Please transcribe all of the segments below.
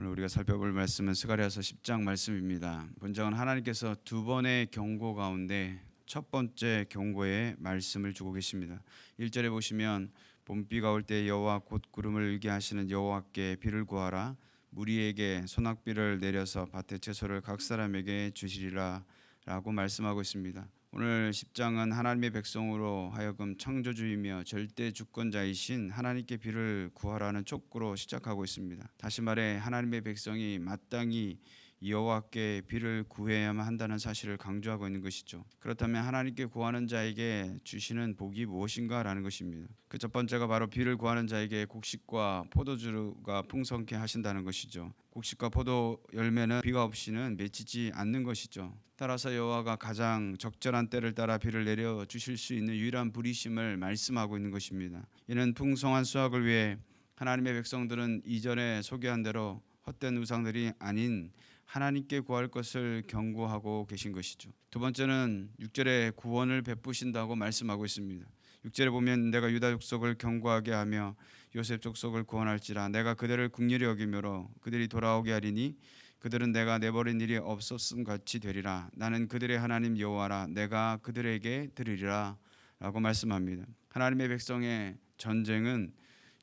오늘 우리가 살펴볼 말씀은 스가랴서 10장 말씀입니다. 본장은 하나님께서 두 번의 경고 가운데 첫 번째 경고의 말씀을 주고 계십니다. 1절에 보시면 봄비가 올 때 여호와 곧 구름을 일게 하시는 여호와께 비를 구하라. 무리에게 소낙비를 내려서 밭의 채소를 각 사람에게 주시리라 라고 말씀하고 있습니다. 오늘 10장은 하나님의 백성으로 하여금 창조주이며 절대 주권자이신 하나님께 비를 구하라는 촉구로 시작하고 있습니다. 다시 말해 하나님의 백성이 마땅히 여호와께 비를 구해야만 한다는 사실을 강조하고 있는 것이죠. 그렇다면 하나님께 구하는 자에게 주시는 복이 무엇인가라는 것입니다. 그 첫 번째가 바로 비를 구하는 자에게 곡식과 포도주가 풍성케 하신다는 것이죠. 곡식과 포도 열매는 비가 없이는 맺히지 않는 것이죠. 따라서 여호와가 가장 적절한 때를 따라 비를 내려 주실 수 있는 유일한 부리심을 말씀하고 있는 것입니다. 이는 풍성한 수확을 위해 하나님의 백성들은 이전에 소개한 대로 헛된 우상들이 아닌 하나님께 구할 것을 경고하고 계신 것이죠. 두 번째는 6절에 구원을 베푸신다고 말씀하고 있습니다. 6절에 보면 내가 유다 족속을 경고하게 하며 요셉 족속을 구원할지라 내가 그들을 긍휼히 여기므로 그들이 돌아오게 하리니 그들은 내가 내버린 일이 없었음 같이 되리라. 나는 그들의 하나님 여호와라. 내가 그들에게 들으리라 라고 말씀합니다. 하나님의 백성의 전쟁은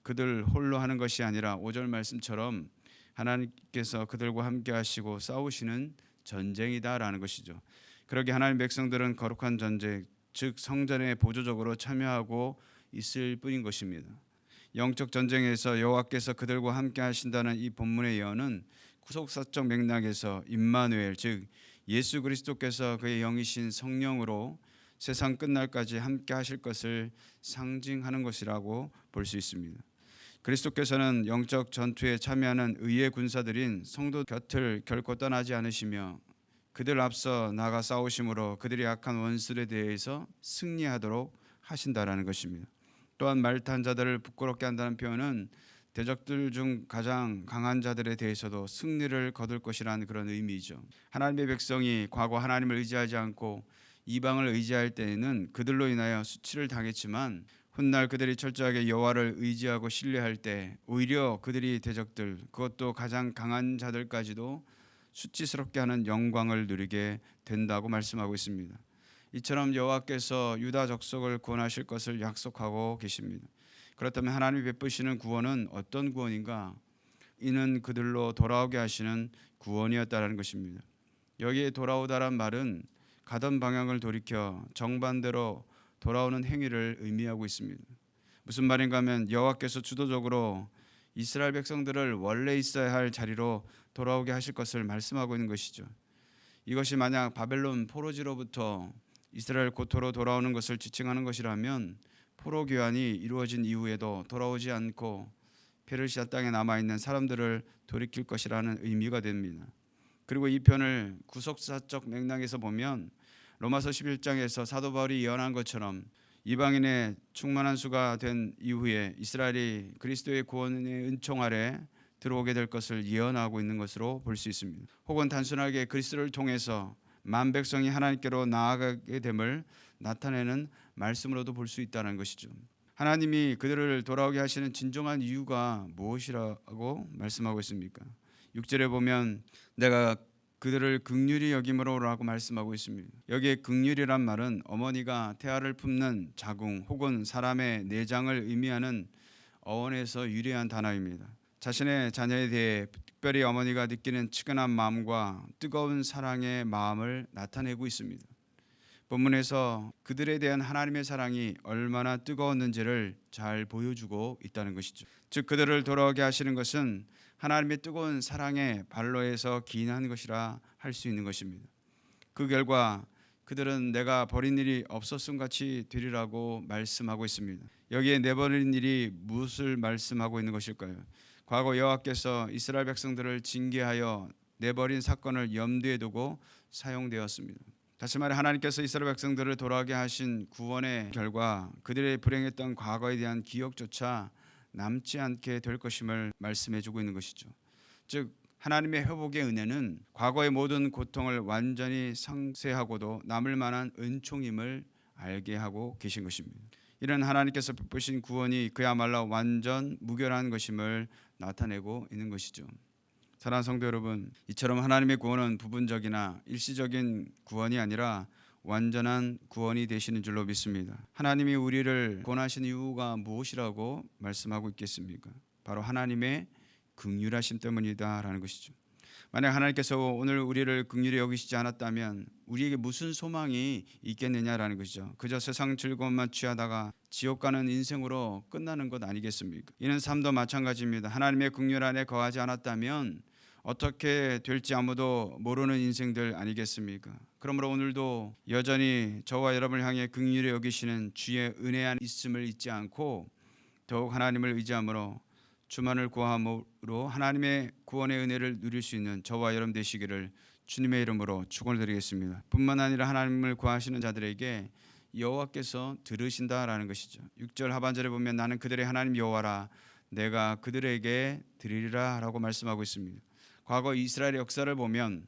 그들 홀로 하는 것이 아니라 5절 말씀처럼 하나님께서 그들과 함께 하시고 싸우시는 전쟁이다라는 것이죠. 그러기에 하나님 백성들은 거룩한 전쟁, 즉 성전에 보조적으로 참여하고 있을 뿐인 것입니다. 영적 전쟁에서 여호와께서 그들과 함께 하신다는 이 본문의 예언은 구속사적 맥락에서 임마누엘, 즉 예수 그리스도께서 그의 영이신 성령으로 세상 끝날까지 함께 하실 것을 상징하는 것이라고 볼 수 있습니다. 그리스도께서는 영적 전투에 참여하는 의의 군사들인 성도 곁을 결코 떠나지 않으시며 그들 앞서 나가 싸우심으로 그들이 악한 원수들에 대해서 승리하도록 하신다라는 것입니다. 또한 말탄 자들을 부끄럽게 한다는 표현은 대적들 중 가장 강한 자들에 대해서도 승리를 거둘 것이라는 그런 의미이죠. 하나님의 백성이 과거 하나님을 의지하지 않고 이방을 의지할 때에는 그들로 인하여 수치를 당했지만 훗날 그들이 철저하게 여호와를 의지하고 신뢰할 때 오히려 그들이 대적들, 그것도 가장 강한 자들까지도 수치스럽게 하는 영광을 누리게 된다고 말씀하고 있습니다. 이처럼 여호와께서 유다 족속을 구원하실 것을 약속하고 계십니다. 그렇다면 하나님이 베푸시는 구원은 어떤 구원인가? 이는 그들로 돌아오게 하시는 구원이었다라는 것입니다. 여기에 돌아오다란 말은 가던 방향을 돌이켜 정반대로 돌아오는 행위를 의미하고 있습니다. 무슨 말인가 하면 여호와께서 주도적으로 이스라엘 백성들을 원래 있어야 할 자리로 돌아오게 하실 것을 말씀하고 있는 것이죠. 이것이 만약 바벨론 포로지로부터 이스라엘 고토로 돌아오는 것을 지칭하는 것이라면 포로 귀환이 이루어진 이후에도 돌아오지 않고 페르시아 땅에 남아있는 사람들을 돌이킬 것이라는 의미가 됩니다. 그리고 이 편을 구속사적 맥락에서 보면 로마서 11장에서 사도 바울이 예언한 것처럼 이방인의 충만한 수가 된 이후에 이스라엘이 그리스도의 구원의 은총 아래 들어오게 될 것을 예언하고 있는 것으로 볼 수 있습니다. 혹은 단순하게 그리스도를 통해서 만 백성이 하나님께로 나아가게 됨을 나타내는 말씀으로도 볼 수 있다는 것이죠. 하나님이 그들을 돌아오게 하시는 진정한 이유가 무엇이라고 말씀하고 있습니까? 6절에 보면 내가 그들을 긍휼히 여김으로라고 말씀하고 있습니다. 여기에 긍휼이란 말은 어머니가 태아를 품는 자궁 혹은 사람의 내장을 의미하는 어원에서 유래한 단어입니다. 자신의 자녀에 대해 특별히 어머니가 느끼는 측은한 마음과 뜨거운 사랑의 마음을 나타내고 있습니다. 본문에서 그들에 대한 하나님의 사랑이 얼마나 뜨거웠는지를 잘 보여주고 있다는 것이죠. 즉 그들을 돌아오게 하시는 것은 하나님의 뜨거운 사랑의 발로에서 기인한 것이라 할 수 있는 것입니다. 그 결과 그들은 내가 버린 일이 없었음 같이 되리라고 말씀하고 있습니다. 여기에 내버린 일이 무엇을 말씀하고 있는 것일까요? 과거 여호와께서 이스라엘 백성들을 징계하여 내버린 사건을 염두에 두고 사용되었습니다. 다시 말해 하나님께서 이스라엘 백성들을 돌아오게 하신 구원의 결과 그들의 불행했던 과거에 대한 기억조차 남지 않게 될 것임을 말씀해주고 있는 것이죠. 즉 하나님의 회복의 은혜는 과거의 모든 고통을 완전히 상쇄하고도 남을 만한 은총임을 알게 하고 계신 것입니다. 이런 하나님께서 베푸신 구원이 그야말로 완전 무결한 것임을 나타내고 있는 것이죠. 사랑하는 성도 여러분, 이처럼 하나님의 구원은 부분적이나 일시적인 구원이 아니라 완전한 구원이 되시는 줄로 믿습니다. 하나님이 우리를 구원하신 이유가 무엇이라고 말씀하고 있겠습니까? 바로 하나님의 긍휼하심 때문이다라는 것이죠. 만약 하나님께서 오늘 우리를 긍휼히 여기시지 않았다면 우리에게 무슨 소망이 있겠느냐라는 것이죠. 그저 세상 즐거움만 취하다가 지옥 가는 인생으로 끝나는 것 아니겠습니까? 이는 삶도 마찬가지입니다. 하나님의 긍휼 안에 거하지 않았다면 어떻게 될지 아무도 모르는 인생들 아니겠습니까? 그러므로 오늘도 여전히 저와 여러분을 향해 긍휼히 여기시는 주의 은혜 안에 있음을 잊지 않고 더욱 하나님을 의지함으로 주만을 구함으로 하나님의 구원의 은혜를 누릴 수 있는 저와 여러분 되시기를 주님의 이름으로 축원드리겠습니다. 뿐만 아니라 하나님을 구하시는 자들에게 여호와께서 들으신다라는 것이죠. 6절 하반절에 보면 나는 그들의 하나님 여호와라 내가 그들에게 드리리라라고 말씀하고 있습니다. 과거 이스라엘의 역사를 보면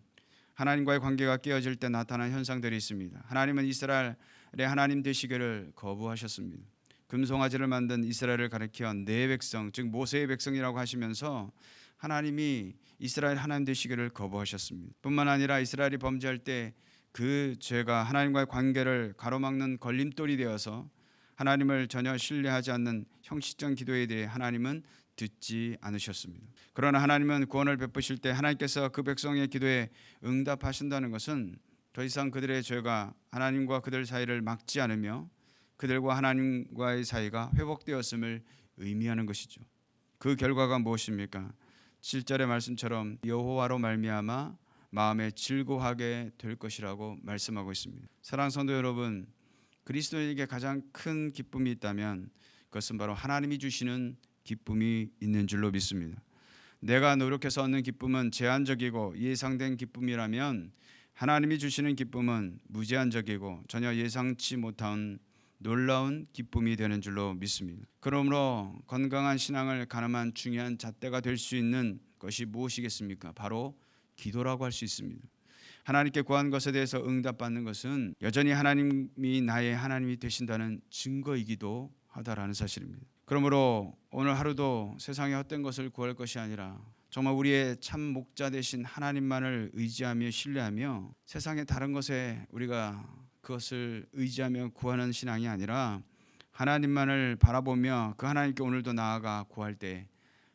하나님과의 관계가 깨어질 때 나타난 현상들이 있습니다. 하나님은 이스라엘의 하나님 되시기를 거부하셨습니다. 금송아지를 만든 이스라엘을 가리켜 내 백성, 즉 모세의 백성이라고 하시면서 하나님이 이스라엘 하나님 되시기를 거부하셨습니다. 뿐만 아니라 이스라엘이 범죄할 때 그 죄가 하나님과의 관계를 가로막는 걸림돌이 되어서 하나님을 전혀 신뢰하지 않는 형식적 기도에 대해 하나님은 듣지 않으셨습니다. 그러나 하나님은 구원을 베푸실 때 하나님께서 그 백성의 기도에 응답하신다는 것은 더 이상 그들의 죄가 하나님과 그들 사이를 막지 않으며 그들과 하나님과의 사이가 회복되었음을 의미하는 것이죠. 그 결과가 무엇입니까? 7절의 말씀처럼 여호와로 말미암아 마음에 즐거워하게 될 것이라고 말씀하고 있습니다. 사랑하는 성도 여러분, 그리스도인에게 가장 큰 기쁨이 있다면 그것은 바로 하나님이 주시는 기쁨이 있는 줄로 믿습니다. 내가 노력해서 얻는 기쁨은 제한적이고 예상된 기쁨이라면 하나님이 주시는 기쁨은 무제한적이고 전혀 예상치 못한 놀라운 기쁨이 되는 줄로 믿습니다. 그러므로 건강한 신앙을 가늠한 중요한 잣대가 될 수 있는 것이 무엇이겠습니까? 바로 기도라고 할 수 있습니다. 하나님께 구한 것에 대해서 응답받는 것은 여전히 하나님이 나의 하나님이 되신다는 증거이기도 하다라는 사실입니다. 그러므로 오늘 하루도 세상의 헛된 것을 구할 것이 아니라 정말 우리의 참 목자 되신 하나님만을 의지하며 신뢰하며 세상의 다른 것에 우리가 그것을 의지하며 구하는 신앙이 아니라 하나님만을 바라보며 그 하나님께 오늘도 나아가 구할 때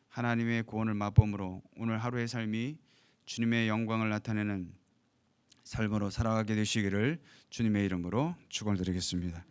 하나님의 구원을 맛봄으로 오늘 하루의 삶이 주님의 영광을 나타내는 삶으로 살아가게 되시기를 주님의 이름으로 축원드리겠습니다.